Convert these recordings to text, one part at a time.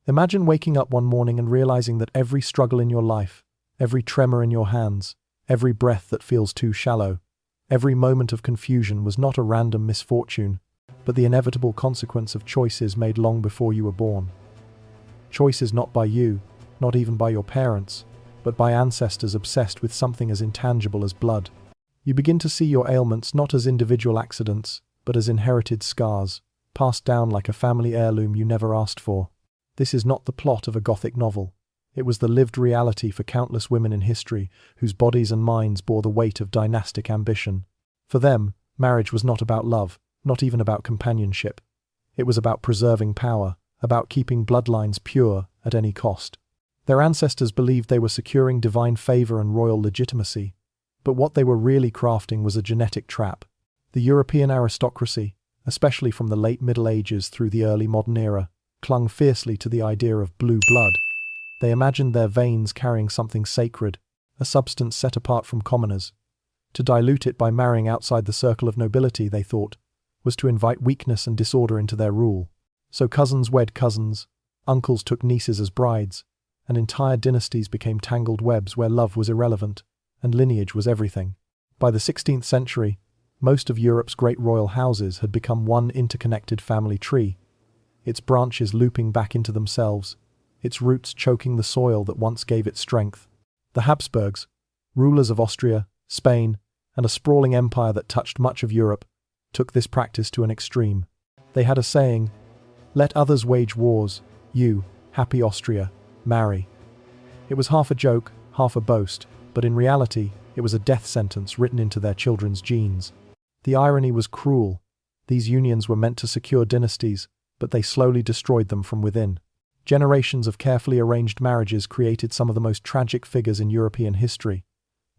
Imagine waking up one morning and realizing that every struggle in your life, every tremor in your hands, every breath that feels too shallow, every moment of confusion was not a random misfortune, but the inevitable consequence of choices made long before you were born. Choices not by you, not even by your parents, but by ancestors obsessed with something as intangible as blood. You begin to see your ailments not as individual accidents, but as inherited scars, passed down like a family heirloom you never asked for. This is not the plot of a Gothic novel. It was the lived reality for countless women in history whose bodies and minds bore the weight of dynastic ambition. For them, marriage was not about love, not even about companionship. It was about preserving power, about keeping bloodlines pure at any cost. Their ancestors believed they were securing divine favor and royal legitimacy, but what they were really crafting was a genetic trap. The European aristocracy, especially from the late Middle Ages through the early modern era, clung fiercely to the idea of blue blood. They imagined their veins carrying something sacred, a substance set apart from commoners. To dilute it by marrying outside the circle of nobility, they thought, was to invite weakness and disorder into their rule. So cousins wed cousins, uncles took nieces as brides, and entire dynasties became tangled webs where love was irrelevant and lineage was everything. By the 16th century, most of Europe's great royal houses had become one interconnected family tree, its branches looping back into themselves, its roots choking the soil that once gave it strength. The Habsburgs, rulers of Austria, Spain, and a sprawling empire that touched much of Europe, took this practice to an extreme. They had a saying, "Let others wage wars, you, happy Austria, marry." It was half a joke, half a boast, but in reality, it was a death sentence written into their children's genes. The irony was cruel. These unions were meant to secure dynasties, but they slowly destroyed them from within. Generations of carefully arranged marriages created some of the most tragic figures in European history.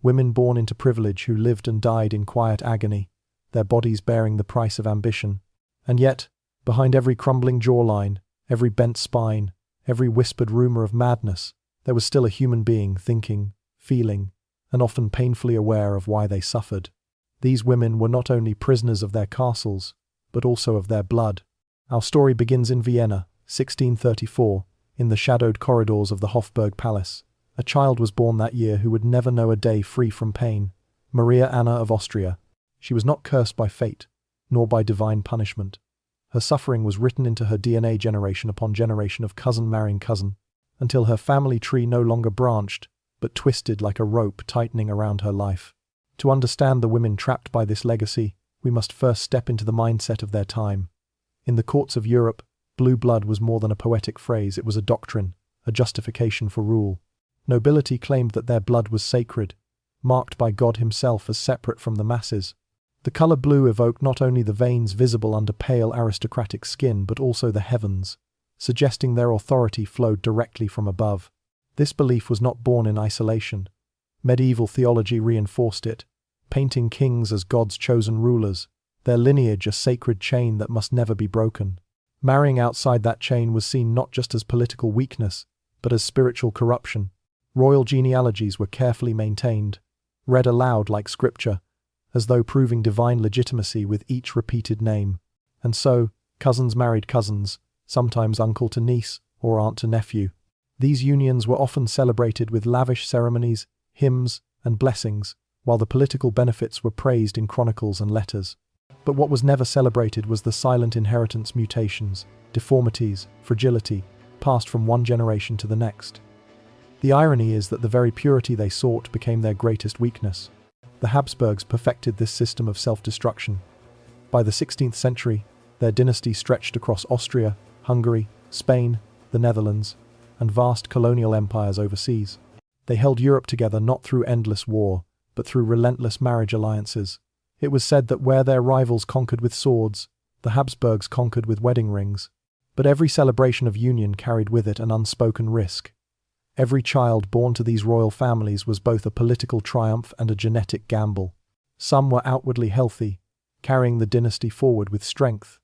Women born into privilege who lived and died in quiet agony, their bodies bearing the price of ambition. And yet, behind every crumbling jawline, every bent spine, every whispered rumor of madness, there was still a human being thinking, feeling, and often painfully aware of why they suffered. These women were not only prisoners of their castles, but also of their blood. Our story begins in Vienna, 1634, in the shadowed corridors of the Habsburg Palace. A child was born that year who would never know a day free from pain, Maria Anna of Austria. She was not cursed by fate, nor by divine punishment. Her suffering was written into her DNA generation upon generation of cousin marrying cousin, until her family tree no longer branched, but twisted like a rope tightening around her life. To understand the women trapped by this legacy, we must first step into the mindset of their time. In the courts of Europe, blue blood was more than a poetic phrase, it was a doctrine, a justification for rule. Nobility claimed that their blood was sacred, marked by God himself as separate from the masses. The color blue evoked not only the veins visible under pale aristocratic skin, but also the heavens, suggesting their authority flowed directly from above. This belief was not born in isolation. Medieval theology reinforced it, painting kings as God's chosen rulers, their lineage a sacred chain that must never be broken. Marrying outside that chain was seen not just as political weakness, but as spiritual corruption. Royal genealogies were carefully maintained, read aloud like scripture, as though proving divine legitimacy with each repeated name. And so, cousins married cousins, sometimes uncle to niece or aunt to nephew. These unions were often celebrated with lavish ceremonies, hymns, and blessings, while the political benefits were praised in chronicles and letters. But what was never celebrated was the silent inheritance mutations, deformities, fragility, passed from one generation to the next. The irony is that the very purity they sought became their greatest weakness. The Habsburgs perfected this system of self-destruction. By the 16th century, their dynasty stretched across Austria, Hungary, Spain, the Netherlands, and vast colonial empires overseas. They held Europe together not through endless war, but through relentless marriage alliances. It was said that where their rivals conquered with swords, the Habsburgs conquered with wedding rings. But every celebration of union carried with it an unspoken risk. Every child born to these royal families was both a political triumph and a genetic gamble. Some were outwardly healthy, carrying the dynasty forward with strength.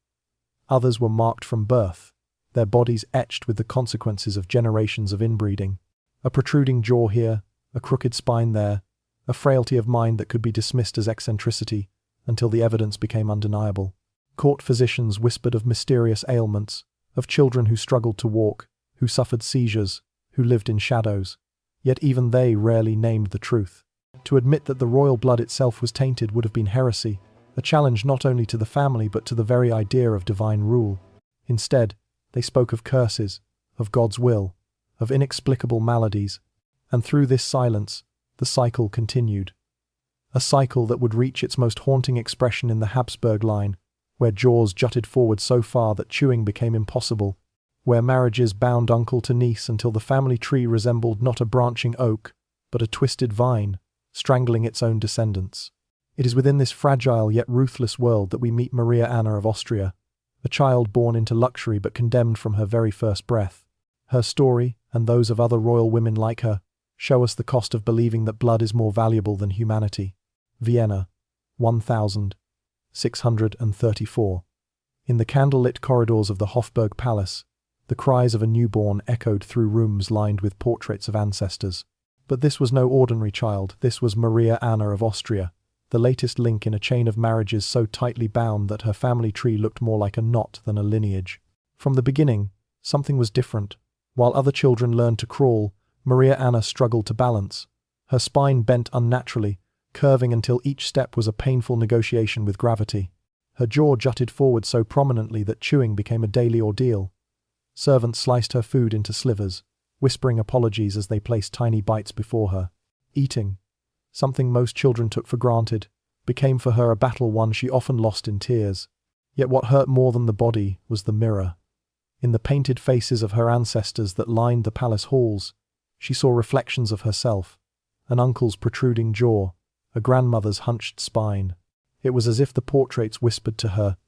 Others were marked from birth, their bodies etched with the consequences of generations of inbreeding. A protruding jaw here, a crooked spine there, a frailty of mind that could be dismissed as eccentricity until the evidence became undeniable. Court physicians whispered of mysterious ailments, of children who struggled to walk, who suffered seizures, who lived in shadows. Yet even they rarely named the truth. To admit that the royal blood itself was tainted would have been heresy, a challenge not only to the family but to the very idea of divine rule. Instead, they spoke of curses, of God's will, of inexplicable maladies, and through this silence, the cycle continued. A cycle that would reach its most haunting expression in the Habsburg line, where jaws jutted forward so far that chewing became impossible, where marriages bound uncle to niece until the family tree resembled not a branching oak, but a twisted vine, strangling its own descendants. It is within this fragile yet ruthless world that we meet Maria Anna of Austria, a child born into luxury but condemned from her very first breath. Her story, and those of other royal women like her, show us the cost of believing that blood is more valuable than humanity. Vienna, 1634. In the candle-lit corridors of the Hofburg Palace, the cries of a newborn echoed through rooms lined with portraits of ancestors. But this was no ordinary child, this was Maria Anna of Austria, the latest link in a chain of marriages so tightly bound that her family tree looked more like a knot than a lineage. From the beginning, something was different. While other children learned to crawl, Maria Anna struggled to balance. Her spine bent unnaturally, curving until each step was a painful negotiation with gravity. Her jaw jutted forward so prominently that chewing became a daily ordeal. Servants sliced her food into slivers, whispering apologies as they placed tiny bites before her. Eating, something most children took for granted, became for her a battle one she often lost in tears. Yet what hurt more than the body was the mirror. In the painted faces of her ancestors that lined the palace halls, she saw reflections of herself, an uncle's protruding jaw, a grandmother's hunched spine. It was as if the portraits whispered to her,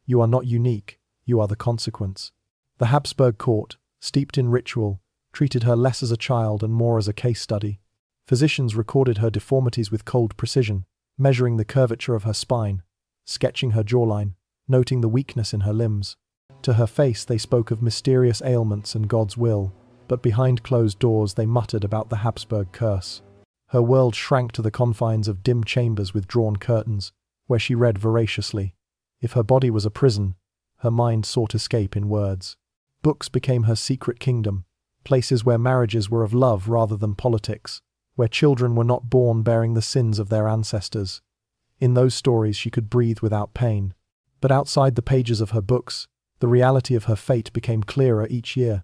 "You are not unique, you are the consequence." The Habsburg court, steeped in ritual, treated her less as a child and more as a case study. Physicians recorded her deformities with cold precision, measuring the curvature of her spine, sketching her jawline, noting the weakness in her limbs. To her face they spoke of mysterious ailments and God's will, but behind closed doors they muttered about the Habsburg curse. Her world shrank to the confines of dim chambers with drawn curtains, where she read voraciously. If her body was a prison, her mind sought escape in words. Books became her secret kingdom, places where marriages were of love rather than politics, where children were not born bearing the sins of their ancestors. In those stories she could breathe without pain. But outside the pages of her books, the reality of her fate became clearer each year.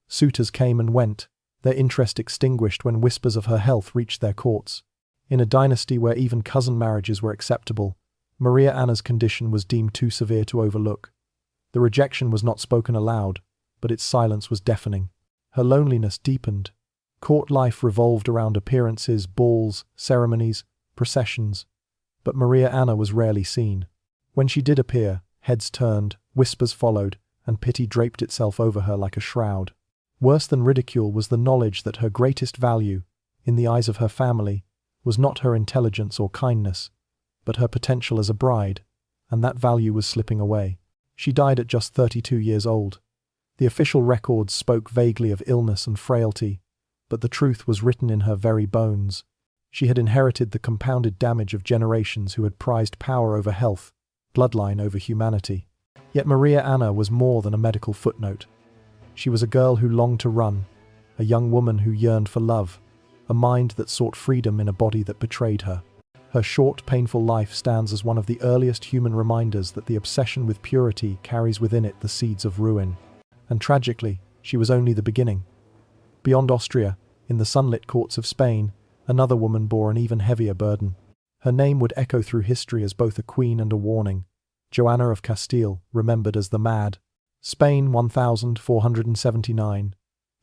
Suitors came and went, their interest extinguished when whispers of her health reached their courts. In a dynasty where even cousin marriages were acceptable, Maria Anna's condition was deemed too severe to overlook. The rejection was not spoken aloud, but its silence was deafening. Her loneliness deepened. Court life revolved around appearances, balls, ceremonies, processions. But Maria Anna was rarely seen. When she did appear, heads turned, whispers followed, and pity draped itself over her like a shroud. Worse than ridicule was the knowledge that her greatest value, in the eyes of her family, was not her intelligence or kindness, but her potential as a bride, and that value was slipping away. She died at just 32 years old. The official records spoke vaguely of illness and frailty, but the truth was written in her very bones. She had inherited the compounded damage of generations who had prized power over health, bloodline over humanity. Yet Maria Anna was more than a medical footnote. She was a girl who longed to run, a young woman who yearned for love, a mind that sought freedom in a body that betrayed her. Her short, painful life stands as one of the earliest human reminders that the obsession with purity carries within it the seeds of ruin. And tragically, she was only the beginning. Beyond Austria, in the sunlit courts of Spain, another woman bore an even heavier burden. Her name would echo through history as both a queen and a warning. Joanna of Castile, remembered as the Mad. Spain, 1479.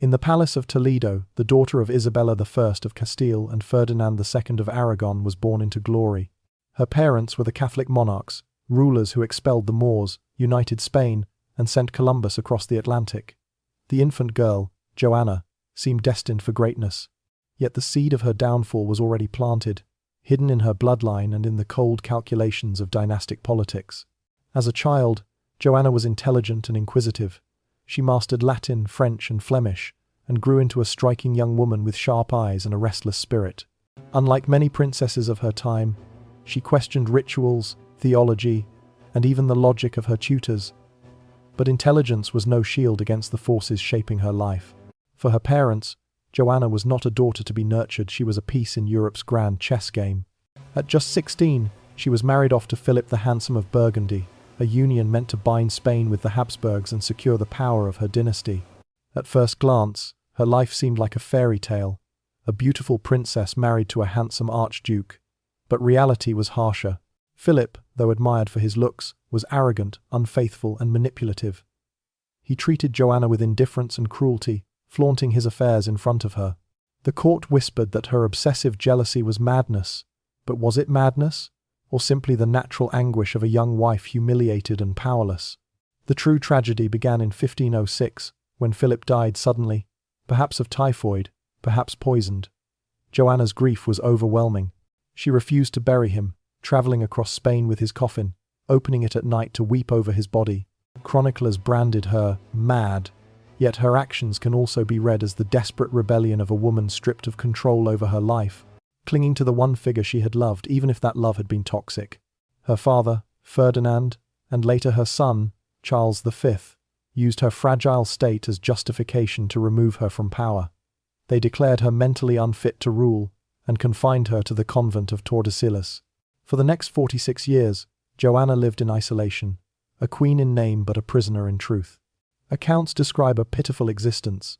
In the Palace of Toledo, the daughter of Isabella I of Castile and Ferdinand II of Aragon was born into glory. Her parents were the Catholic monarchs, rulers who expelled the Moors, united Spain, and sent Columbus across the Atlantic. The infant girl, Joanna, seemed destined for greatness. Yet the seed of her downfall was already planted, hidden in her bloodline and in the cold calculations of dynastic politics. As a child, Joanna was intelligent and inquisitive. She mastered Latin, French, and Flemish, and grew into a striking young woman with sharp eyes and a restless spirit. Unlike many princesses of her time, she questioned rituals, theology, and even the logic of her tutors. But intelligence was no shield against the forces shaping her life. For her parents, Joanna was not a daughter to be nurtured, she was a piece in Europe's grand chess game. At just 16, she was married off to Philip the Handsome of Burgundy, a union meant to bind Spain with the Habsburgs and secure the power of her dynasty. At first glance, her life seemed like a fairy tale, a beautiful princess married to a handsome archduke. But reality was harsher. Philip, though admired for his looks, was arrogant, unfaithful, and manipulative. He treated Joanna with indifference and cruelty, flaunting his affairs in front of her. The court whispered that her obsessive jealousy was madness. But was it madness, or simply the natural anguish of a young wife humiliated and powerless? The true tragedy began in 1506, when Philip died suddenly, perhaps of typhoid, perhaps poisoned. Joanna's grief was overwhelming. She refused to bury him, traveling across Spain with his coffin, opening it at night to weep over his body. Chroniclers branded her mad, yet her actions can also be read as the desperate rebellion of a woman stripped of control over her life, clinging to the one figure she had loved, even if that love had been toxic. Her father, Ferdinand, and later her son, Charles V, used her fragile state as justification to remove her from power. They declared her mentally unfit to rule and confined her to the convent of Tordesillas. For the next 46 years, Joanna lived in isolation, a queen in name but a prisoner in truth. Accounts describe a pitiful existence.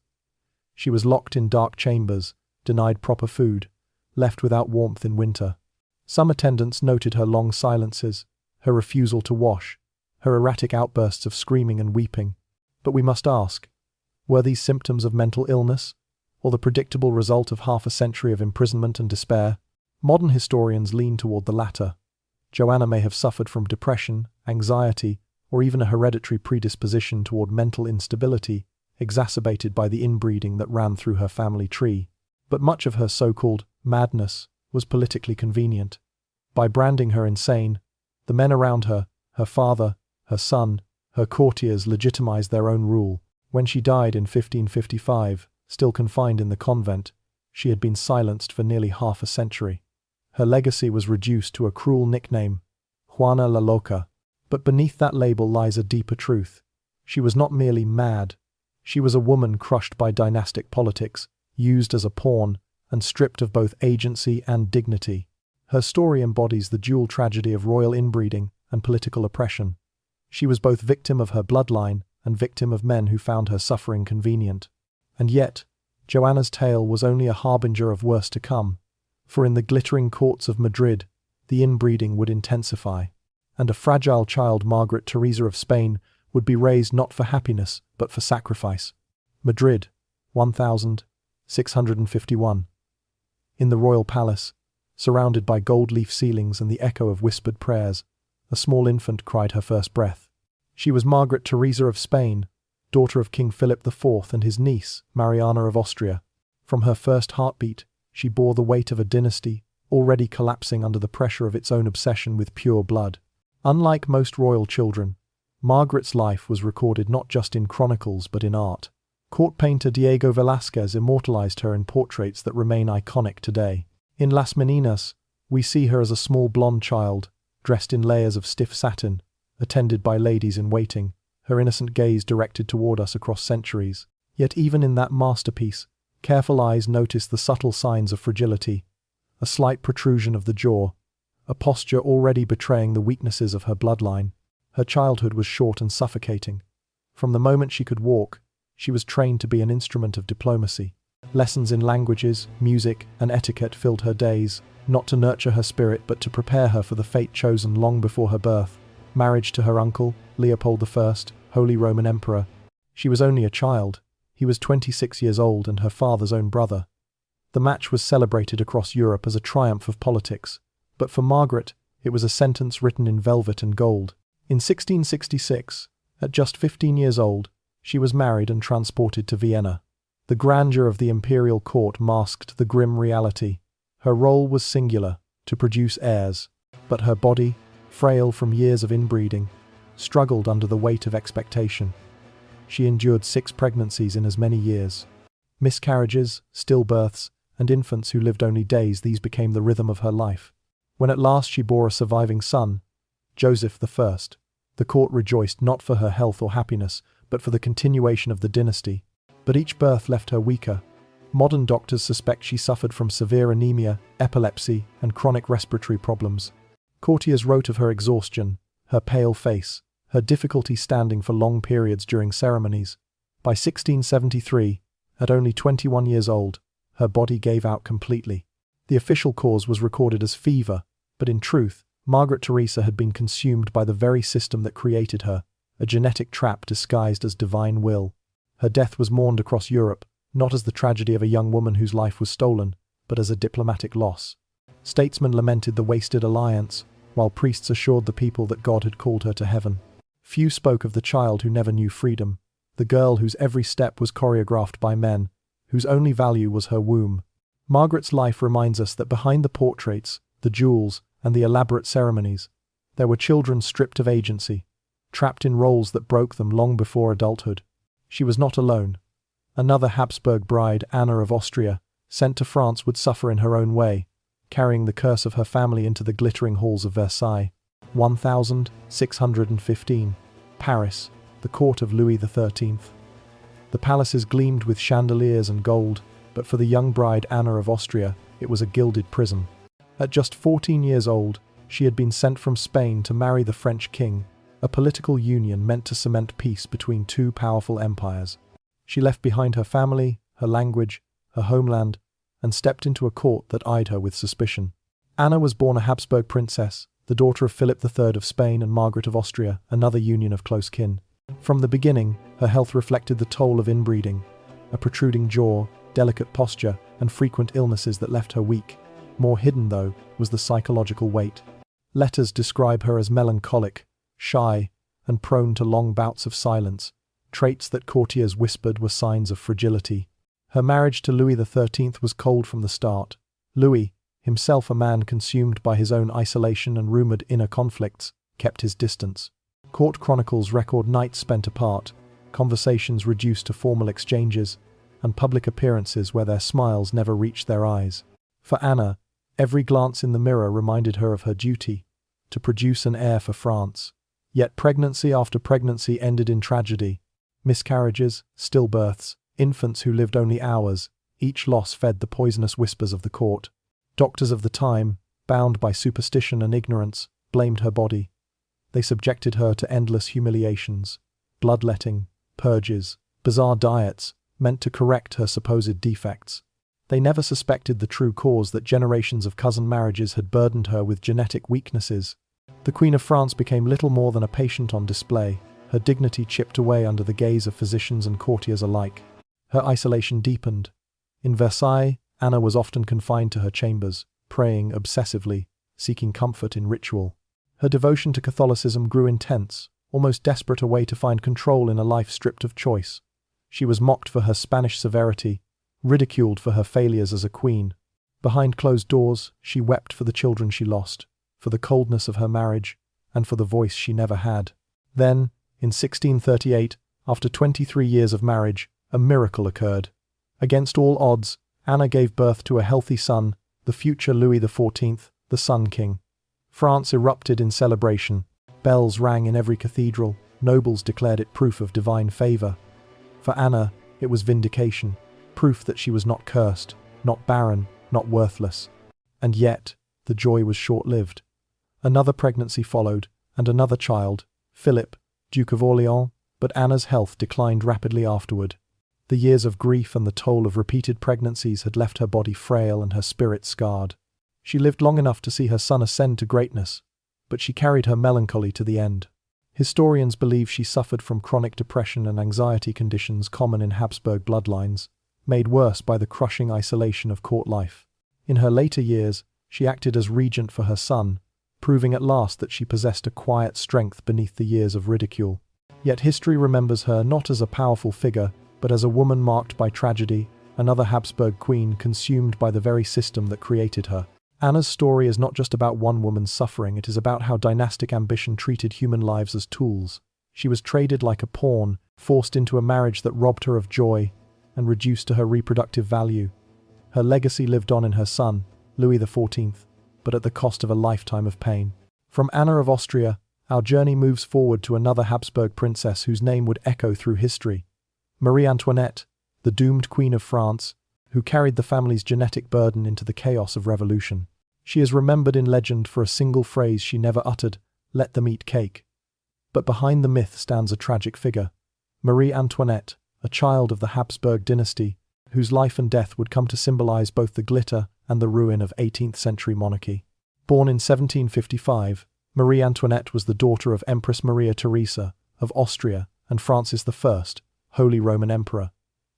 She was locked in dark chambers, denied proper food, left without warmth in winter. Some attendants noted her long silences, her refusal to wash, her erratic outbursts of screaming and weeping. But we must ask, were these symptoms of mental illness, or the predictable result of half a century of imprisonment and despair? Modern historians lean toward the latter. Joanna may have suffered from depression, anxiety, or even a hereditary predisposition toward mental instability, exacerbated by the inbreeding that ran through her family tree. But much of her so-called madness was politically convenient. By branding her insane, the men around her, her father, her son, her courtiers legitimized their own rule. When she died in 1555, still confined in the convent, she had been silenced for nearly half a century. Her legacy was reduced to a cruel nickname, Juana la Loca. But beneath that label lies a deeper truth. She was not merely mad. She was a woman crushed by dynastic politics, used as a pawn, and stripped of both agency and dignity. Her story embodies the dual tragedy of royal inbreeding and political oppression. She was both victim of her bloodline and victim of men who found her suffering convenient. And yet, Joanna's tale was only a harbinger of worse to come, for in the glittering courts of Madrid, the inbreeding would intensify, and a fragile child, Margaret Teresa of Spain, would be raised not for happiness but for sacrifice. Madrid, 1651. In the royal palace, surrounded by gold-leaf ceilings and the echo of whispered prayers, a small infant cried her first breath. She was Margaret Teresa of Spain, daughter of King Philip IV and his niece, Mariana of Austria. From her first heartbeat, she bore the weight of a dynasty, already collapsing under the pressure of its own obsession with pure blood. Unlike most royal children, Margaret's life was recorded not just in chronicles but in art. Court painter Diego Velázquez immortalized her in portraits that remain iconic today. In Las Meninas, we see her as a small blonde child, dressed in layers of stiff satin, attended by ladies in waiting, her innocent gaze directed toward us across centuries. Yet even in that masterpiece, careful eyes notice the subtle signs of fragility, a slight protrusion of the jaw, a posture already betraying the weaknesses of her bloodline. Her childhood was short and suffocating. From the moment she could walk, she was trained to be an instrument of diplomacy. Lessons in languages, music, and etiquette filled her days, not to nurture her spirit but to prepare her for the fate chosen long before her birth, marriage to her uncle, Leopold I, Holy Roman Emperor. She was only a child. He was 26 years old and her father's own brother. The match was celebrated across Europe as a triumph of politics, but for Margaret, it was a sentence written in velvet and gold. In 1666, at just 15 years old, she was married and transported to Vienna. The grandeur of the imperial court masked the grim reality. Her role was singular, to produce heirs, but her body, frail from years of inbreeding, struggled under the weight of expectation. She endured 6 pregnancies in as many years. Miscarriages, stillbirths, and infants who lived only days, these became the rhythm of her life. When at last she bore a surviving son, Joseph I, The court rejoiced not for her health or happiness, but for the continuation of the dynasty. But each birth left her weaker. Modern doctors suspect she suffered from severe anemia, epilepsy, and chronic respiratory problems. Courtiers wrote of her exhaustion, her pale face, her difficulty standing for long periods during ceremonies. By 1673, at only 21 years old, her body gave out completely. The official cause was recorded as fever, but in truth, Margaret Theresa had been consumed by the very system that created her, a genetic trap disguised as divine will. Her death was mourned across Europe, not as the tragedy of a young woman whose life was stolen, but as a diplomatic loss. Statesmen lamented the wasted alliance, while priests assured the people that God had called her to heaven. Few spoke of the child who never knew freedom, the girl whose every step was choreographed by men, whose only value was her womb. Margaret's life reminds us that behind the portraits, the jewels, and the elaborate ceremonies, there were children stripped of agency, trapped in roles that broke them long before adulthood. She was not alone. Another Habsburg bride, Anna of Austria, sent to France, would suffer in her own way, carrying the curse of her family into the glittering halls of Versailles. 1615. Paris, the court of Louis XIII. The palaces gleamed with chandeliers and gold, but for the young bride Anna of Austria, it was a gilded prison. At just 14 years old, she had been sent from Spain to marry the French king, a political union meant to cement peace between two powerful empires. She left behind her family, her language, her homeland, and stepped into a court that eyed her with suspicion. Anna was born a Habsburg princess, the daughter of Philip III of Spain and Margaret of Austria, another union of close kin. From the beginning, her health reflected the toll of inbreeding, a protruding jaw, delicate posture, and frequent illnesses that left her weak. More hidden, though, was the psychological weight. Letters describe her as melancholic, shy, and prone to long bouts of silence, traits that courtiers whispered were signs of fragility. Her marriage to Louis XIII was cold from the start. Louis, himself a man consumed by his own isolation and rumoured inner conflicts, kept his distance. Court chronicles record nights spent apart, conversations reduced to formal exchanges, and public appearances where their smiles never reached their eyes. For Anna, every glance in the mirror reminded her of her duty, to produce an heir for France. Yet pregnancy after pregnancy ended in tragedy. Miscarriages, stillbirths, infants who lived only hours, each loss fed the poisonous whispers of the court. Doctors of the time, bound by superstition and ignorance, blamed her body. They subjected her to endless humiliations, bloodletting, purges, bizarre diets, meant to correct her supposed defects. They never suspected the true cause, that generations of cousin marriages had burdened her with genetic weaknesses. The Queen of France became little more than a patient on display, her dignity chipped away under the gaze of physicians and courtiers alike. Her isolation deepened. In Versailles, Anna was often confined to her chambers, praying obsessively, seeking comfort in ritual. Her devotion to Catholicism grew intense, almost desperate a way to find control in a life stripped of choice. She was mocked for her Spanish severity, ridiculed for her failures as a queen. Behind closed doors, she wept for the children she lost, for the coldness of her marriage, and for the voice she never had. Then, in 1638, after 23 years of marriage, a miracle occurred. Against all odds, Anna gave birth to a healthy son, the future Louis XIV, the Sun King. France erupted in celebration. Bells rang in every cathedral, nobles declared it proof of divine favour. For Anna, it was vindication, proof that she was not cursed, not barren, not worthless. And yet, the joy was short-lived. Another pregnancy followed, and another child, Philip, Duke of Orleans, but Anna's health declined rapidly afterward. The years of grief and the toll of repeated pregnancies had left her body frail and her spirit scarred. She lived long enough to see her son ascend to greatness, but she carried her melancholy to the end. Historians believe she suffered from chronic depression and anxiety conditions common in Habsburg bloodlines, made worse by the crushing isolation of court life. In her later years, she acted as regent for her son, proving at last that she possessed a quiet strength beneath the years of ridicule. Yet history remembers her not as a powerful figure, but as a woman marked by tragedy, another Habsburg queen consumed by the very system that created her. Anna's story is not just about one woman's suffering, it is about how dynastic ambition treated human lives as tools. She was traded like a pawn, forced into a marriage that robbed her of joy and reduced to her reproductive value. Her legacy lived on in her son, Louis XIV, but at the cost of a lifetime of pain. From Anna of Austria, Our journey moves forward to another Habsburg princess whose name would echo through history. Marie Antoinette, the doomed Queen of France, who carried the family's genetic burden into the chaos of revolution. She is remembered in legend for a single phrase she never uttered: "Let them eat cake." But behind the myth stands a tragic figure. Marie Antoinette, a child of the Habsburg dynasty, whose life and death would come to symbolize both the glitter and the ruin of 18th-century monarchy. Born in 1755, Marie Antoinette was the daughter of Empress Maria Theresa of Austria and Francis I, Holy Roman Emperor.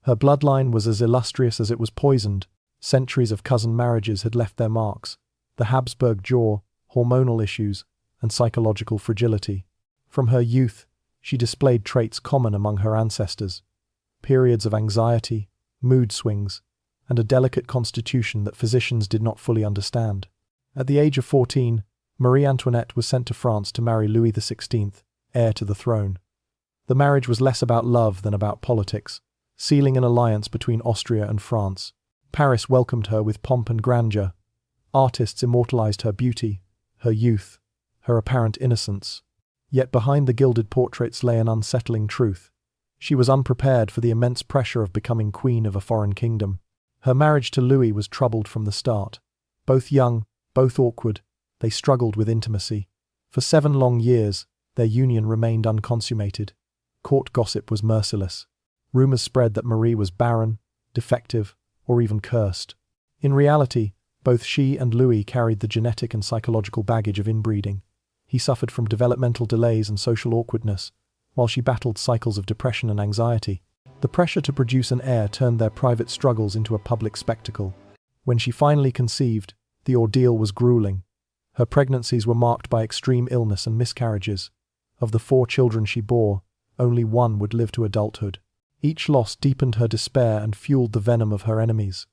Her bloodline was as illustrious as it was poisoned. Centuries of cousin marriages had left their marks: the Habsburg jaw, hormonal issues, and psychological fragility. From her youth, she displayed traits common among her ancestors: periods of anxiety, mood swings, and a delicate constitution that physicians did not fully understand. At the age of 14, Marie Antoinette was sent to France to marry Louis XVI, heir to the throne. The marriage was less about love than about politics, sealing an alliance between Austria and France. Paris welcomed her with pomp and grandeur. Artists immortalized her beauty, her youth, her apparent innocence. Yet behind the gilded portraits lay an unsettling truth. She was unprepared for the immense pressure of becoming queen of a foreign kingdom. Her marriage to Louis was troubled from the start. Both young, both awkward, they struggled with intimacy. For 7 long years, their union remained unconsummated. Court gossip was merciless. Rumors spread that Marie was barren, defective, or even cursed. In reality, both she and Louis carried the genetic and psychological baggage of inbreeding. He suffered from developmental delays and social awkwardness, while she battled cycles of depression and anxiety. The pressure to produce an heir turned their private struggles into a public spectacle. When she finally conceived, the ordeal was grueling. Her pregnancies were marked by extreme illness and miscarriages. Of the 4 children she bore, only 1 would live to adulthood. Each loss deepened her despair and fueled the venom of her enemies.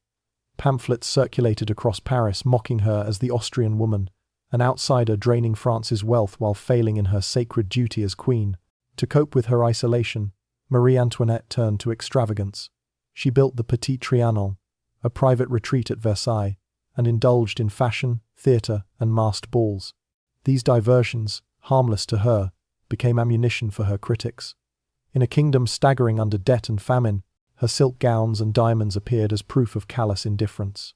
Pamphlets circulated across Paris mocking her as the Austrian woman, an outsider draining France's wealth while failing in her sacred duty as queen. To cope with her isolation, Marie Antoinette turned to extravagance. She built the Petit Trianon, a private retreat at Versailles, and indulged in fashion, theatre, and masked balls. These diversions, harmless to her, became ammunition for her critics. In a kingdom staggering under debt and famine, her silk gowns and diamonds appeared as proof of callous indifference.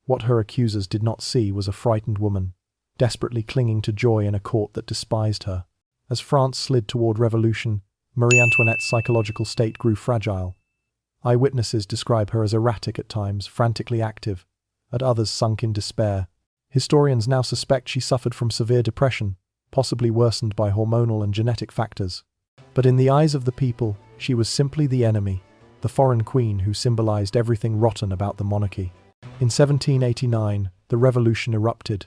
What her accusers did not see was a frightened woman, desperately clinging to joy in a court that despised her. As France slid toward revolution, Marie Antoinette's psychological state grew fragile. Eyewitnesses describe her as erratic at times, frantically active, at others sunk in despair. Historians now suspect she suffered from severe depression, possibly worsened by hormonal and genetic factors. But in the eyes of the people, she was simply the enemy, the foreign queen who symbolized everything rotten about the monarchy. In 1789, the revolution erupted.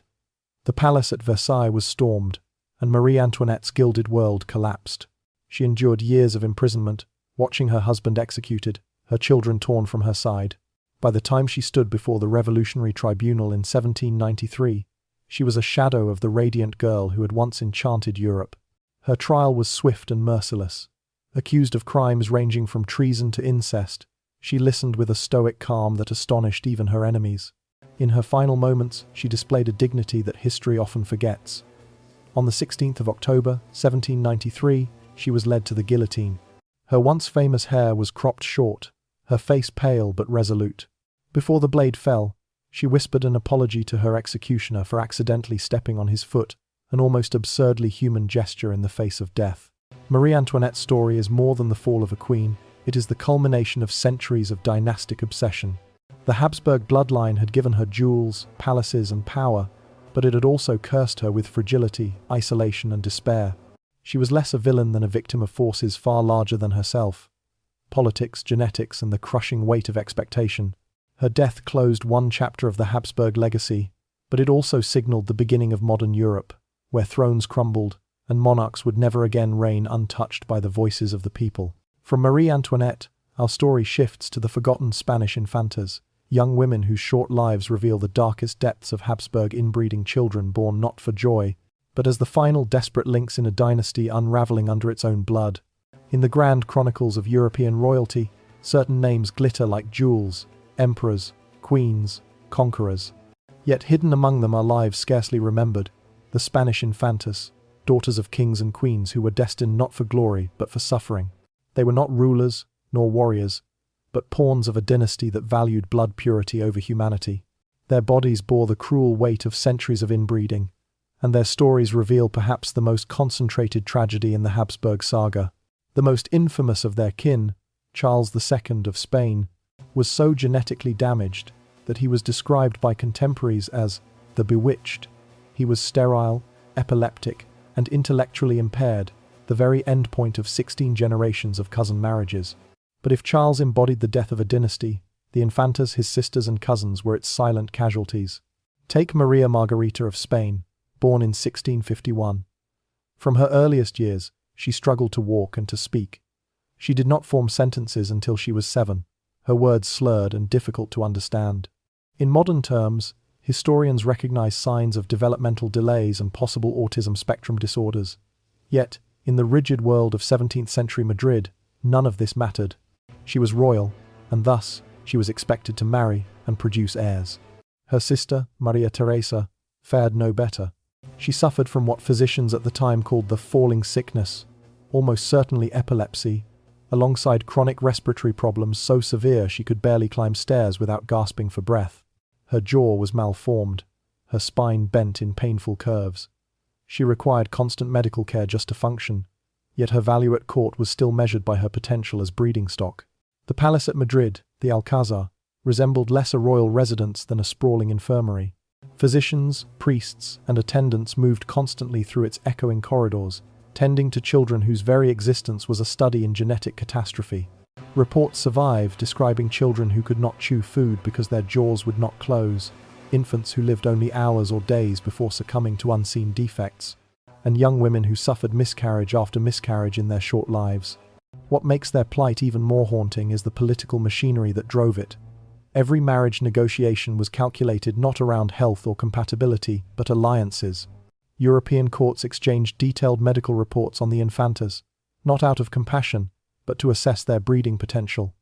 The palace at Versailles was stormed, and Marie Antoinette's gilded world collapsed. She endured years of imprisonment, watching her husband executed, her children torn from her side. By the time she stood before the Revolutionary Tribunal in 1793, she was a shadow of the radiant girl who had once enchanted Europe. Her trial was swift and merciless. Accused of crimes ranging from treason to incest, she listened with a stoic calm that astonished even her enemies. In her final moments, she displayed a dignity that history often forgets. On the 16th of October, 1793, she was led to the guillotine. Her once famous hair was cropped short, her face pale but resolute. Before the blade fell, she whispered an apology to her executioner for accidentally stepping on his foot, an almost absurdly human gesture in the face of death. Marie Antoinette's story is more than the fall of a queen, it is the culmination of centuries of dynastic obsession. The Habsburg bloodline had given her jewels, palaces, and power, but it had also cursed her with fragility, isolation, and despair. She was less a villain than a victim of forces far larger than herself: politics, genetics, and the crushing weight of expectation. Her death closed one chapter of the Habsburg legacy, but it also signaled the beginning of modern Europe, where thrones crumbled and monarchs would never again reign untouched by the voices of the people. From Marie Antoinette, our story shifts to the forgotten Spanish infantas, young women whose short lives reveal the darkest depths of Habsburg inbreeding children born not for joy, but as the final desperate links in a dynasty unraveling under its own blood. In the grand chronicles of European royalty, certain names glitter like jewels: emperors, queens, conquerors. Yet hidden among them are lives scarcely remembered: the Spanish infantas, daughters of kings and queens who were destined not for glory but for suffering. They were not rulers nor warriors, but pawns of a dynasty that valued blood purity over humanity. Their bodies bore the cruel weight of centuries of inbreeding, and their stories reveal perhaps the most concentrated tragedy in the Habsburg saga. The most infamous of their kin, Charles II of Spain, was so genetically damaged that he was described by contemporaries as the bewitched. He was sterile, epileptic, and intellectually impaired, the very endpoint of 16 generations of cousin marriages. But if Charles embodied the death of a dynasty, the Infantas, his sisters and cousins, were its silent casualties. Take Maria Margarita of Spain, born in 1651. From her earliest years, she struggled to walk and to speak. She did not form sentences until she was 7, her words slurred and difficult to understand. In modern terms, historians recognize signs of developmental delays and possible autism spectrum disorders. Yet, in the rigid world of 17th century Madrid, none of this mattered. She was royal, and thus, she was expected to marry and produce heirs. Her sister, Maria Teresa, fared no better. She suffered from what physicians at the time called the falling sickness, almost certainly epilepsy, alongside chronic respiratory problems so severe she could barely climb stairs without gasping for breath. Her jaw was malformed, her spine bent in painful curves. She required constant medical care just to function, yet her value at court was still measured by her potential as breeding stock. The palace at Madrid, the Alcázar, resembled less a royal residence than a sprawling infirmary. Physicians, priests, and attendants moved constantly through its echoing corridors, tending to children whose very existence was a study in genetic catastrophe. Reports survive describing children who could not chew food because their jaws would not close, infants who lived only hours or days before succumbing to unseen defects, and young women who suffered miscarriage after miscarriage in their short lives. What makes their plight even more haunting is the political machinery that drove it. Every marriage negotiation was calculated not around health or compatibility, but alliances. European courts exchanged detailed medical reports on the infantas, not out of compassion, but to assess their breeding potential.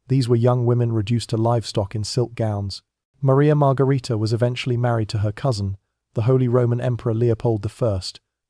These were young women reduced to livestock in silk gowns. Maria Margarita was eventually married to her cousin, the Holy Roman Emperor Leopold I,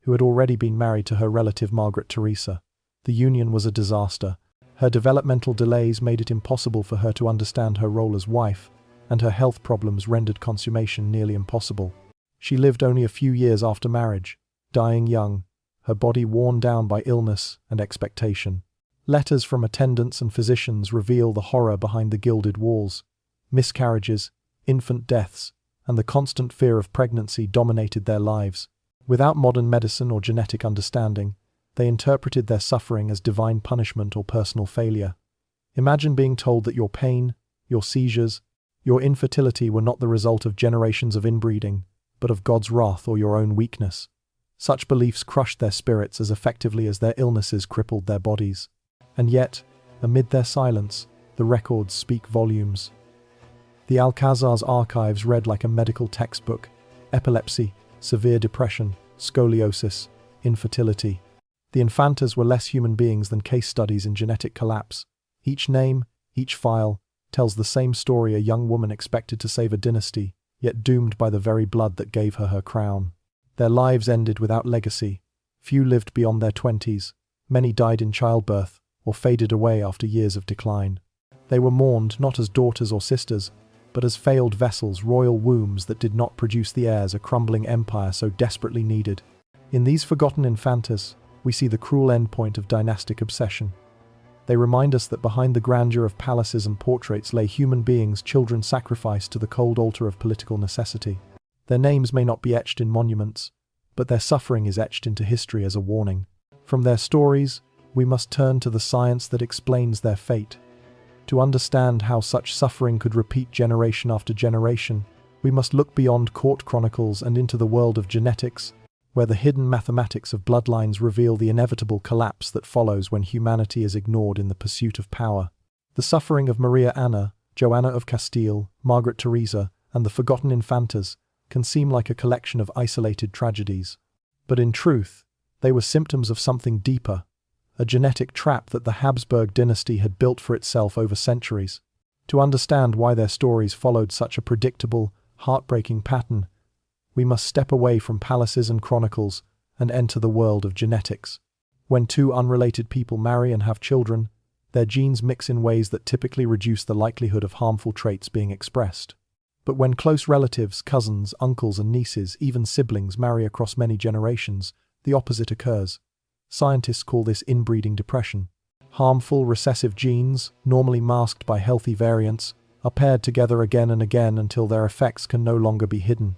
who had already been married to her relative Margaret Teresa. The union was a disaster. Her developmental delays made it impossible for her to understand her role as wife, and her health problems rendered consummation nearly impossible. She lived only a few years after marriage, dying young, her body worn down by illness and expectation. Letters from attendants and physicians reveal the horror behind the gilded walls. Miscarriages, infant deaths, and the constant fear of pregnancy dominated their lives. Without modern medicine or genetic understanding, they interpreted their suffering as divine punishment or personal failure. Imagine being told that your pain, your seizures, your infertility were not the result of generations of inbreeding, but of God's wrath or your own weakness. Such beliefs crushed their spirits as effectively as their illnesses crippled their bodies. And yet, amid their silence, the records speak volumes. The Alcázar's archives read like a medical textbook: epilepsy, severe depression, scoliosis, infertility. The infantas were less human beings than case studies in genetic collapse. Each name, each file, tells the same story: a young woman expected to save a dynasty, yet doomed by the very blood that gave her her crown. Their lives ended without legacy. Few lived beyond their 20s. Many died in childbirth, or faded away after years of decline. They were mourned not as daughters or sisters, but as failed vessels, royal wombs that did not produce the heirs a crumbling empire so desperately needed. In these forgotten infantas, we see the cruel endpoint of dynastic obsession. They remind us that behind the grandeur of palaces and portraits lay human beings, children sacrificed to the cold altar of political necessity. Their names may not be etched in monuments, but their suffering is etched into history as a warning. From their stories, we must turn to the science that explains their fate. To understand how such suffering could repeat generation after generation, we must look beyond court chronicles and into the world of genetics, where the hidden mathematics of bloodlines reveal the inevitable collapse that follows when humanity is ignored in the pursuit of power. The suffering of Maria Anna, Joanna of Castile, Margaret Teresa, and the forgotten infantas can seem like a collection of isolated tragedies. But in truth, they were symptoms of something deeper, a genetic trap that the Habsburg dynasty had built for itself over centuries. To understand why their stories followed such a predictable, heartbreaking pattern, we must step away from palaces and chronicles and enter the world of genetics. When two unrelated people marry and have children, their genes mix in ways that typically reduce the likelihood of harmful traits being expressed. But when close relatives, cousins, uncles and nieces, even siblings marry across many generations, the opposite occurs. Scientists call this inbreeding depression. Harmful recessive genes, normally masked by healthy variants, are paired together again and again until their effects can no longer be hidden.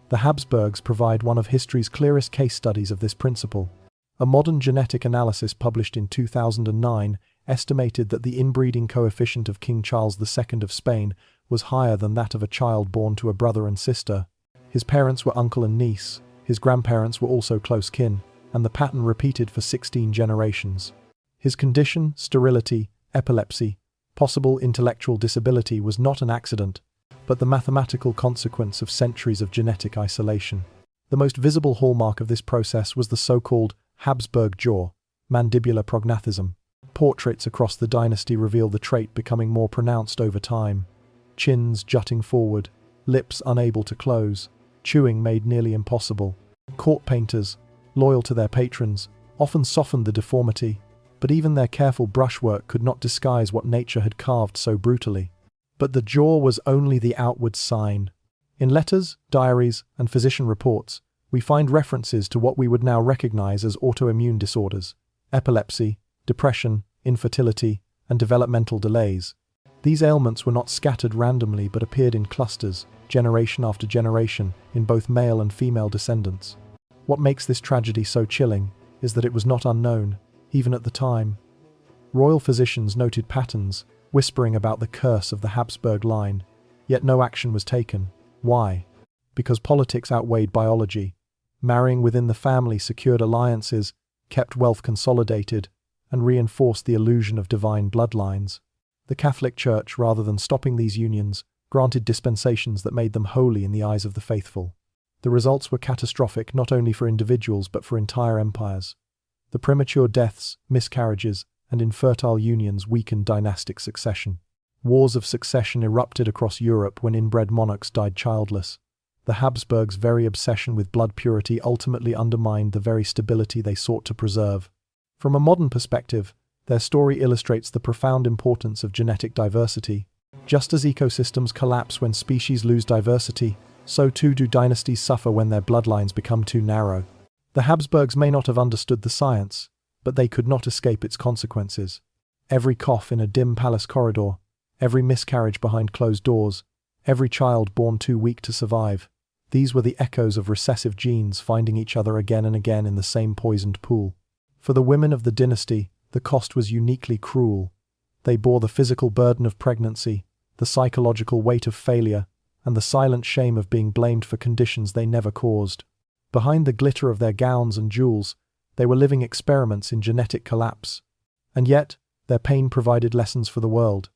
The Habsburgs provide one of history's clearest case studies of this principle. A modern genetic analysis published in 2009 estimated that the inbreeding coefficient of King Charles II of Spain was higher than that of a child born to a brother and sister. His parents were uncle and niece, his grandparents were also close kin, and the pattern repeated for 16 generations. His condition, sterility, epilepsy, possible intellectual disability was not an accident, but the mathematical consequence of centuries of genetic isolation. The most visible hallmark of this process was the so-called Habsburg jaw, mandibular prognathism. Portraits across the dynasty reveal the trait becoming more pronounced over time. Chins jutting forward, lips unable to close, chewing made nearly impossible. Court painters, loyal to their patrons, often softened the deformity, but even their careful brushwork could not disguise what nature had carved so brutally. But the jaw was only the outward sign. In letters, diaries, and physician reports, we find references to what we would now recognize as autoimmune disorders, epilepsy, depression, infertility, and developmental delays. These ailments were not scattered randomly but appeared in clusters, generation after generation, in both male and female descendants. What makes this tragedy so chilling is that it was not unknown, even at the time. Royal physicians noted patterns, whispering about the curse of the Habsburg line, yet no action was taken. Why? Because politics outweighed biology. Marrying within the family secured alliances, kept wealth consolidated, and reinforced the illusion of divine bloodlines. The Catholic Church, rather than stopping these unions, granted dispensations that made them holy in the eyes of the faithful. The results were catastrophic not only for individuals but for entire empires. The premature deaths, miscarriages, and infertile unions weakened dynastic succession. Wars of succession erupted across Europe when inbred monarchs died childless. The Habsburgs' very obsession with blood purity ultimately undermined the very stability they sought to preserve. From a modern perspective, their story illustrates the profound importance of genetic diversity. Just as ecosystems collapse when species lose diversity, so too do dynasties suffer when their bloodlines become too narrow. The Habsburgs may not have understood the science, but they could not escape its consequences. Every cough in a dim palace corridor, every miscarriage behind closed doors, every child born too weak to survive. These were the echoes of recessive genes finding each other again and again in the same poisoned pool. For the women of the dynasty, the cost was uniquely cruel. They bore the physical burden of pregnancy, the psychological weight of failure, and the silent shame of being blamed for conditions they never caused. Behind the glitter of their gowns and jewels, they were living experiments in genetic collapse. And yet, their pain provided lessons for the world.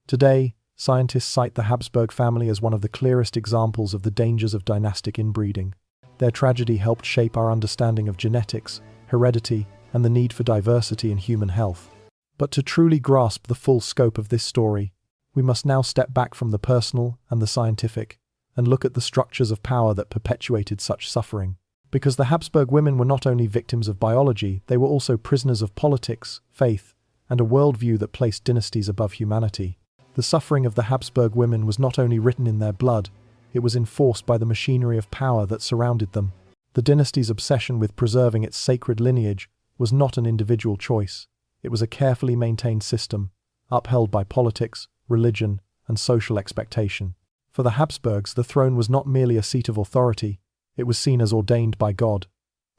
Today, scientists cite the Habsburg family as one of the clearest examples of the dangers of dynastic inbreeding. Their tragedy helped shape our understanding of genetics, heredity, and the need for diversity in human health. But to truly grasp the full scope of this story, we must now step back from the personal and the scientific, and look at the structures of power that perpetuated such suffering. Because the Habsburg women were not only victims of biology, they were also prisoners of politics, faith, and a worldview that placed dynasties above humanity. The suffering of the Habsburg women was not only written in their blood, it was enforced by the machinery of power that surrounded them. The dynasty's obsession with preserving its sacred lineage was not an individual choice. It was a carefully maintained system, upheld by politics, religion, and social expectation. For the Habsburgs, the throne was not merely a seat of authority, it was seen as ordained by God.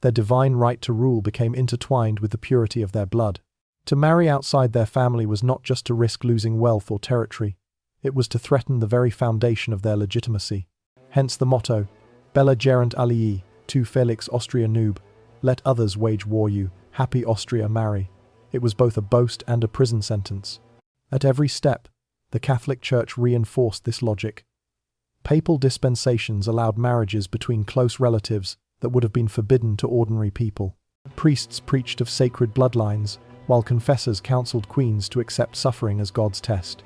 Their divine right to rule became intertwined with the purity of their blood. To marry outside their family was not just to risk losing wealth or territory, it was to threaten the very foundation of their legitimacy. Hence the motto, Bella gerant alii, tu felix Austria nube, let others wage war you, happy Austria marry. It was both a boast and a prison sentence. At every step, the Catholic Church reinforced this logic. Papal dispensations allowed marriages between close relatives that would have been forbidden to ordinary people. Priests preached of sacred bloodlines, while confessors counseled queens to accept suffering as God's test.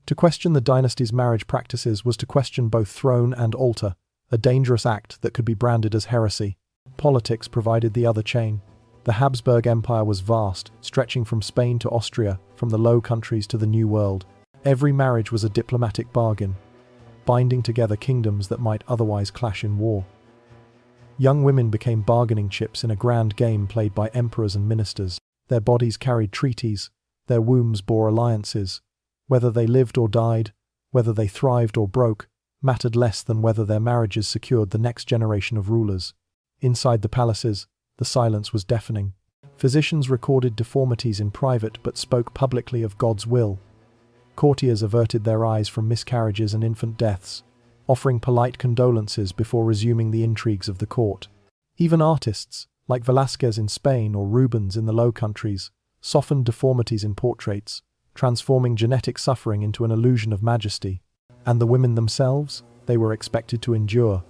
To question the dynasty's marriage practices was to question both throne and altar, a dangerous act that could be branded as heresy. Politics provided the other chain. The Habsburg Empire was vast, stretching from Spain to Austria, from the Low Countries to the New World. Every marriage was a diplomatic bargain, binding together kingdoms that might otherwise clash in war. Young women became bargaining chips in a grand game played by emperors and ministers. Their bodies carried treaties, their wombs bore alliances. Whether they lived or died, whether they thrived or broke, mattered less than whether their marriages secured the next generation of rulers. Inside the palaces, the silence was deafening. Physicians recorded deformities in private but spoke publicly of God's will. Courtiers averted their eyes from miscarriages and infant deaths, offering polite condolences before resuming the intrigues of the court. Even artists, like Velázquez in Spain or Rubens in the Low Countries, softened deformities in portraits, transforming genetic suffering into an illusion of majesty. And the women themselves? They were expected to endure.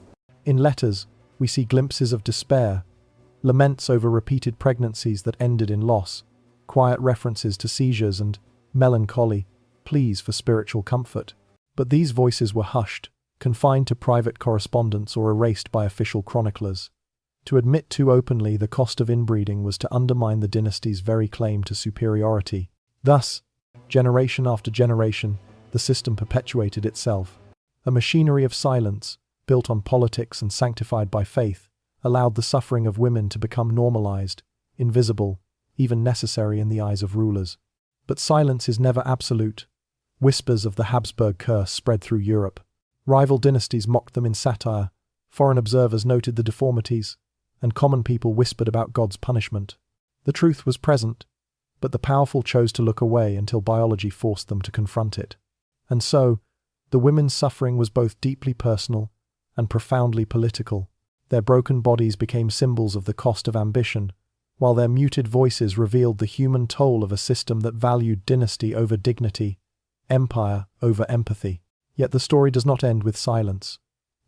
In letters, we see glimpses of despair, laments over repeated pregnancies that ended in loss, quiet references to seizures and melancholy, pleas for spiritual comfort. But these voices were hushed, confined to private correspondence or erased by official chroniclers. To admit too openly the cost of inbreeding was to undermine the dynasty's very claim to superiority. Thus, generation after generation, the system perpetuated itself. A machinery of silence, built on politics and sanctified by faith, allowed the suffering of women to become normalized, invisible, even necessary in the eyes of rulers. But silence is never absolute. Whispers of the Habsburg curse spread through Europe. Rival dynasties mocked them in satire, foreign observers noted the deformities, and common people whispered about God's punishment. The truth was present, but the powerful chose to look away until biology forced them to confront it. And so, the women's suffering was both deeply personal and profoundly political. Their broken bodies became symbols of the cost of ambition, while their muted voices revealed the human toll of a system that valued dynasty over dignity, empire over empathy. Yet the story does not end with silence.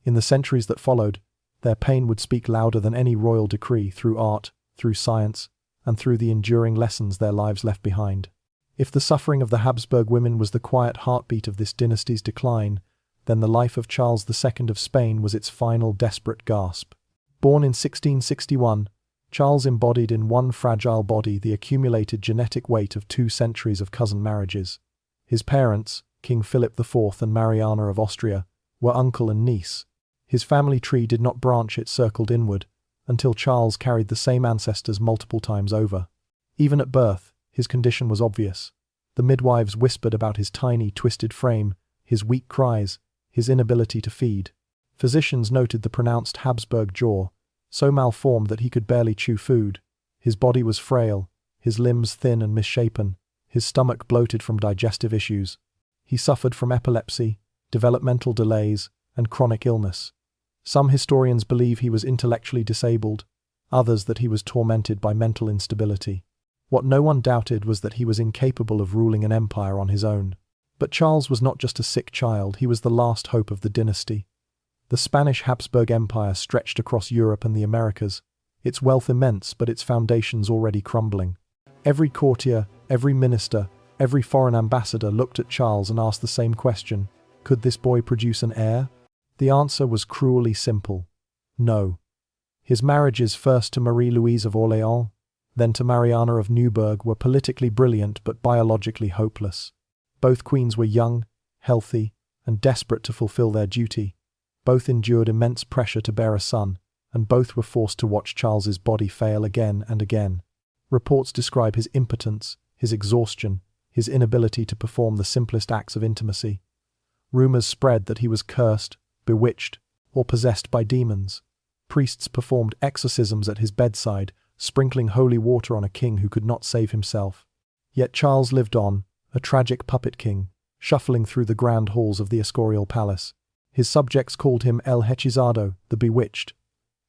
In the centuries that followed, their pain would speak louder than any royal decree through art, through science, and through the enduring lessons their lives left behind. If the suffering of the Habsburg women was the quiet heartbeat of this dynasty's decline, then the life of Charles II of Spain was its final desperate gasp. Born in 1661, Charles embodied in one fragile body the accumulated genetic weight of 2 centuries of cousin marriages. His parents, King Philip IV and Mariana of Austria, were uncle and niece. His family tree did not branch, it circled inward, until Charles carried the same ancestors multiple times over. Even at birth, his condition was obvious. The midwives whispered about his tiny, twisted frame, his weak cries, his inability to feed. Physicians noted the pronounced Habsburg jaw, so malformed that he could barely chew food. His body was frail, his limbs thin and misshapen, his stomach bloated from digestive issues. He suffered from epilepsy, developmental delays, and chronic illness. Some historians believe he was intellectually disabled, others that he was tormented by mental instability. What no one doubted was that he was incapable of ruling an empire on his own. But Charles was not just a sick child, he was the last hope of the dynasty. The Spanish Habsburg Empire stretched across Europe and the Americas, its wealth immense but its foundations already crumbling. Every courtier, every minister, every foreign ambassador looked at Charles and asked the same question: could this boy produce an heir? The answer was cruelly simple: no. His marriages, first to Marie-Louise of Orléans, then to Mariana of Neuburg, were politically brilliant but biologically hopeless. Both queens were young, healthy, and desperate to fulfill their duty. Both endured immense pressure to bear a son, and both were forced to watch Charles's body fail again and again. Reports describe his impotence, his exhaustion, his inability to perform the simplest acts of intimacy. Rumors spread that he was cursed, bewitched, or possessed by demons. Priests performed exorcisms at his bedside, sprinkling holy water on a king who could not save himself. Yet Charles lived on, a tragic puppet king, shuffling through the grand halls of the Escorial Palace. His subjects called him El Hechizado, the Bewitched.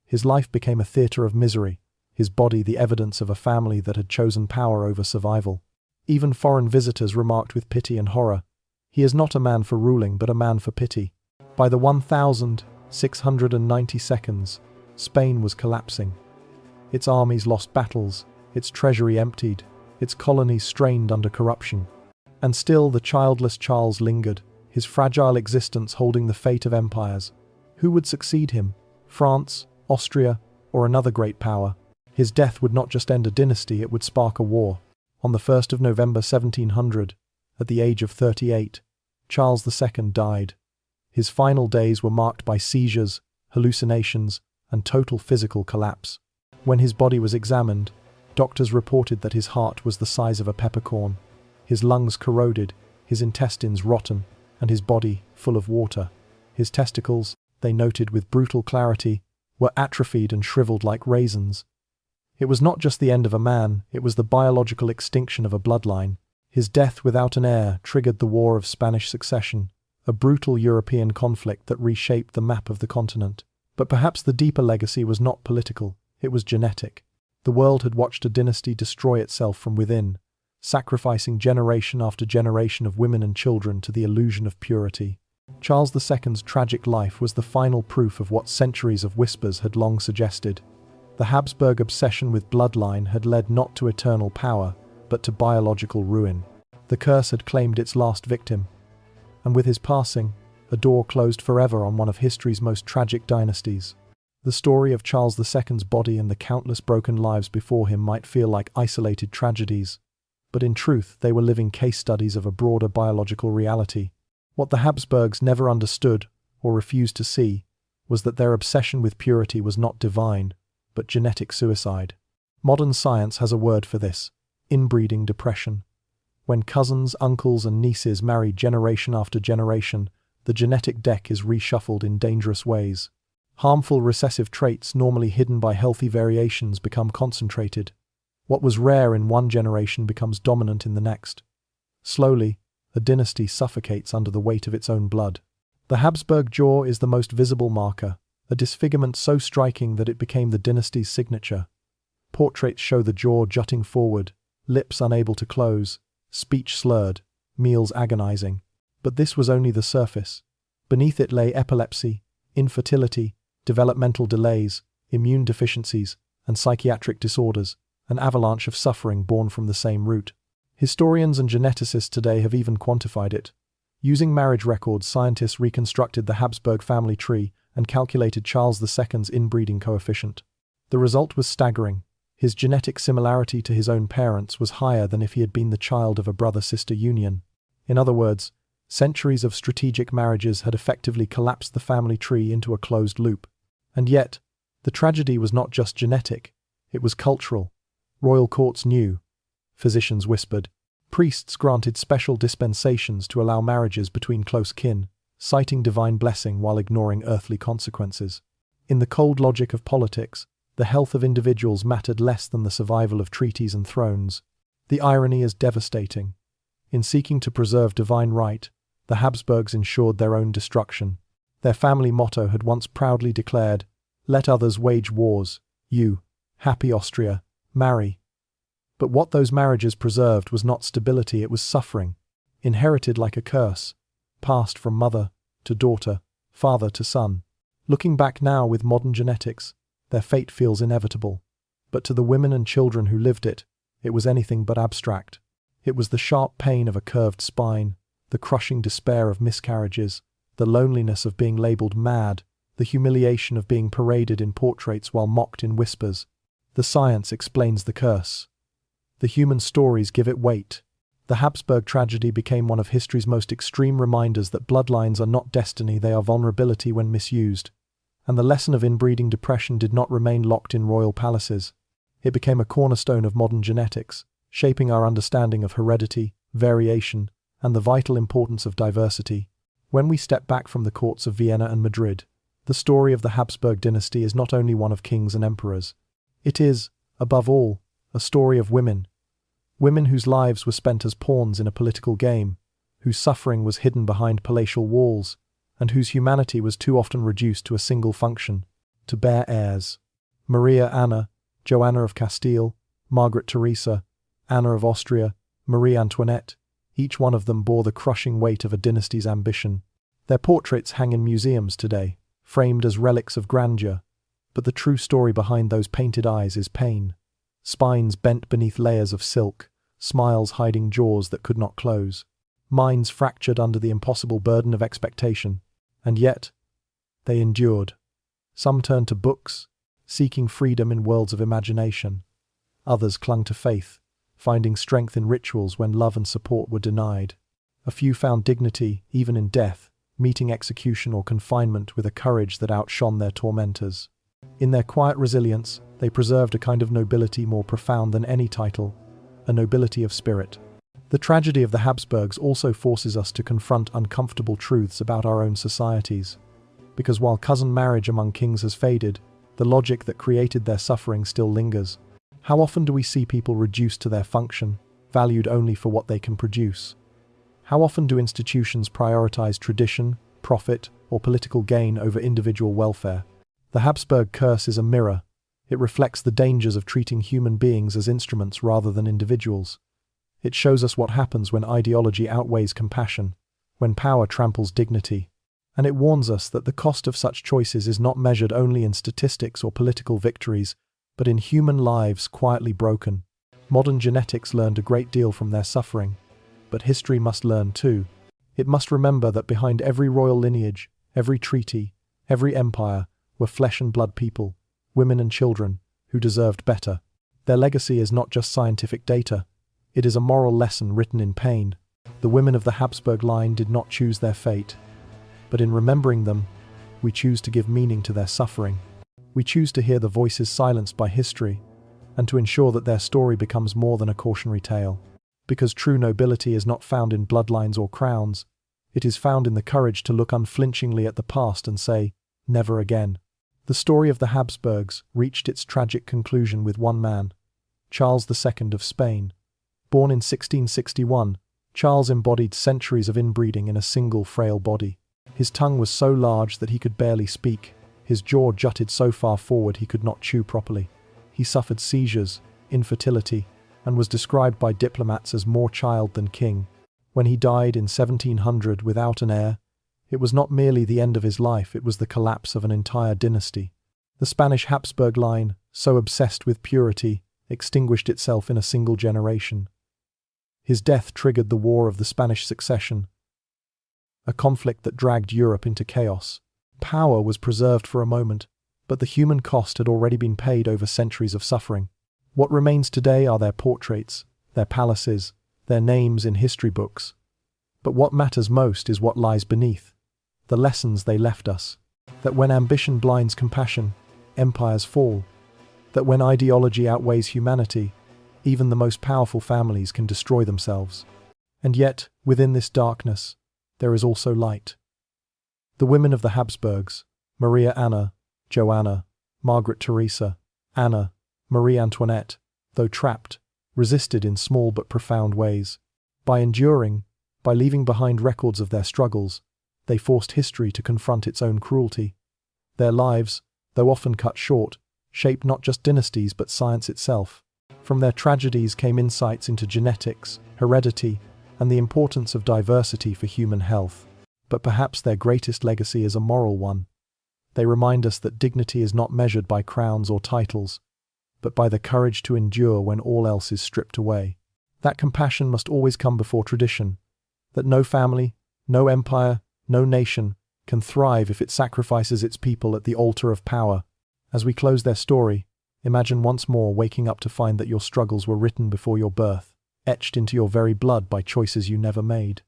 His life became a theatre of misery, his body the evidence of a family that had chosen power over survival. Even foreign visitors remarked with pity and horror, "He is not a man for ruling, but a man for pity." By the 1690s, Spain was collapsing. Its armies lost battles, its treasury emptied, its colonies strained under corruption. And still the childless Charles lingered, his fragile existence holding the fate of empires. Who would succeed him? France, Austria, or another great power. His death would not just end a dynasty, it would spark a war. On the 1st of November 1700, at the age of 38, Charles II died. His final days were marked by seizures, hallucinations, and total physical collapse. When his body was examined, doctors reported that his heart was the size of a peppercorn, his lungs corroded, his intestines rotten, and his body full of water. His testicles, they noted with brutal clarity, were atrophied and shriveled like raisins. It was not just the end of a man, it was the biological extinction of a bloodline. His death without an heir triggered the War of Spanish Succession, a brutal European conflict that reshaped the map of the continent. But perhaps the deeper legacy was not political, it was genetic. The world had watched a dynasty destroy itself from within, sacrificing generation after generation of women and children to the illusion of purity. Charles II's tragic life was the final proof of what centuries of whispers had long suggested. The Habsburg obsession with bloodline had led not to eternal power, but to biological ruin. The curse had claimed its last victim, and with his passing, a door closed forever on one of history's most tragic dynasties. The story of Charles II's body and the countless broken lives before him might feel like isolated tragedies, but in truth they were living case studies of a broader biological reality. What the Habsburgs never understood, or refused to see, was that their obsession with purity was not divine, but genetic suicide. Modern science has a word for this: inbreeding depression. When cousins, uncles, and nieces marry generation after generation, the genetic deck is reshuffled in dangerous ways. Harmful recessive traits normally hidden by healthy variations become concentrated. What was rare in one generation becomes dominant in the next. Slowly, a dynasty suffocates under the weight of its own blood. The Habsburg jaw is the most visible marker, a disfigurement so striking that it became the dynasty's signature. Portraits show the jaw jutting forward, lips unable to close, speech slurred, meals agonizing. But this was only the surface. Beneath it lay epilepsy, infertility, developmental delays, immune deficiencies, and psychiatric disorders, an avalanche of suffering born from the same root. Historians and geneticists today have even quantified it. Using marriage records, scientists reconstructed the Habsburg family tree and calculated Charles II's inbreeding coefficient. The result was staggering. His genetic similarity to his own parents was higher than if he had been the child of a brother-sister union. In other words, centuries of strategic marriages had effectively collapsed the family tree into a closed loop. And yet, the tragedy was not just genetic, it was cultural. Royal courts knew. Physicians whispered. Priests granted special dispensations to allow marriages between close kin, citing divine blessing while ignoring earthly consequences. In the cold logic of politics, the health of individuals mattered less than the survival of treaties and thrones. The irony is devastating. In seeking to preserve divine right, the Habsburgs ensured their own destruction. Their family motto had once proudly declared, "Let others wage wars, you, happy Austria, marry." But what those marriages preserved was not stability, it was suffering, inherited like a curse, passed from mother to daughter, father to son. Looking back now with modern genetics, their fate feels inevitable. But to the women and children who lived it, it was anything but abstract. It was the sharp pain of a curved spine, the crushing despair of miscarriages, the loneliness of being labeled mad, the humiliation of being paraded in portraits while mocked in whispers. The science explains the curse. The human stories give it weight. The Habsburg tragedy became one of history's most extreme reminders that bloodlines are not destiny, they are vulnerability when misused. And the lesson of inbreeding depression did not remain locked in royal palaces. It became a cornerstone of modern genetics, shaping our understanding of heredity, variation, and the vital importance of diversity. When we step back from the courts of Vienna and Madrid, the story of the Habsburg dynasty is not only one of kings and emperors. It is, above all, a story of women. Women whose lives were spent as pawns in a political game, whose suffering was hidden behind palatial walls, and whose humanity was too often reduced to a single function: to bear heirs. Maria Anna, Joanna of Castile, Margaret Theresa, Anna of Austria, Marie Antoinette, each one of them bore the crushing weight of a dynasty's ambition. Their portraits hang in museums today, framed as relics of grandeur. But the true story behind those painted eyes is pain. Spines bent beneath layers of silk, smiles hiding jaws that could not close, minds fractured under the impossible burden of expectation. And yet, they endured. Some turned to books, seeking freedom in worlds of imagination. Others clung to faith, finding strength in rituals when love and support were denied. A few found dignity, even in death, meeting execution or confinement with a courage that outshone their tormentors. In their quiet resilience, they preserved a kind of nobility more profound than any title, a nobility of spirit. The tragedy of the Habsburgs also forces us to confront uncomfortable truths about our own societies. Because while cousin marriage among kings has faded, the logic that created their suffering still lingers. How often do we see people reduced to their function, valued only for what they can produce? How often do institutions prioritize tradition, profit, or political gain over individual welfare? The Habsburg curse is a mirror. It reflects the dangers of treating human beings as instruments rather than individuals. It shows us what happens when ideology outweighs compassion, when power tramples dignity. And it warns us that the cost of such choices is not measured only in statistics or political victories, but in human lives quietly broken. Modern genetics learned a great deal from their suffering, but history must learn too. It must remember that behind every royal lineage, every treaty, every empire, were flesh and blood people, women and children, who deserved better. Their legacy is not just scientific data, it is a moral lesson written in pain. The women of the Habsburg line did not choose their fate, but in remembering them, we choose to give meaning to their suffering. We choose to hear the voices silenced by history, and to ensure that their story becomes more than a cautionary tale. Because true nobility is not found in bloodlines or crowns, it is found in the courage to look unflinchingly at the past and say, never again. The story of the Habsburgs reached its tragic conclusion with one man, Charles II of Spain. Born in 1661, Charles embodied centuries of inbreeding in a single frail body. His tongue was so large that he could barely speak. His jaw jutted so far forward he could not chew properly. He suffered seizures, infertility, and was described by diplomats as more child than king. When he died in 1700 without an heir, it was not merely the end of his life, it was the collapse of an entire dynasty. The Spanish Habsburg line, so obsessed with purity, extinguished itself in a single generation. His death triggered the War of the Spanish Succession, a conflict that dragged Europe into chaos. Power was preserved for a moment, but the human cost had already been paid over centuries of suffering. What remains today are their portraits, their palaces, their names in history books. But what matters most is what lies beneath, the lessons they left us. That when ambition blinds compassion, empires fall. That when ideology outweighs humanity, even the most powerful families can destroy themselves. And yet, within this darkness, there is also light. The women of the Habsburgs, Maria Anna, Joanna, Margaret Theresa, Anna, Marie Antoinette, though trapped, resisted in small but profound ways. By enduring, by leaving behind records of their struggles, they forced history to confront its own cruelty. Their lives, though often cut short, shaped not just dynasties but science itself. From their tragedies came insights into genetics, heredity, and the importance of diversity for human health. But perhaps their greatest legacy is a moral one. They remind us that dignity is not measured by crowns or titles, but by the courage to endure when all else is stripped away. That compassion must always come before tradition, that no family, no empire, no nation can thrive if it sacrifices its people at the altar of power. As we close their story, imagine once more waking up to find that your struggles were written before your birth, etched into your very blood by choices you never made.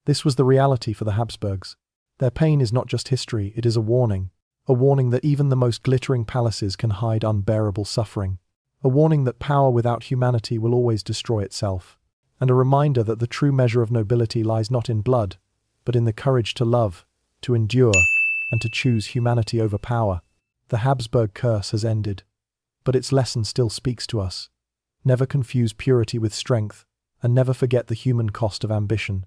This was the reality for the Habsburgs. Their pain is not just history, it is a warning that even the most glittering palaces can hide unbearable suffering, a warning that power without humanity will always destroy itself, and a reminder that the true measure of nobility lies not in blood, but in the courage to love, to endure, and to choose humanity over power. The Habsburg curse has ended, but its lesson still speaks to us. Never confuse purity with strength, and never forget the human cost of ambition.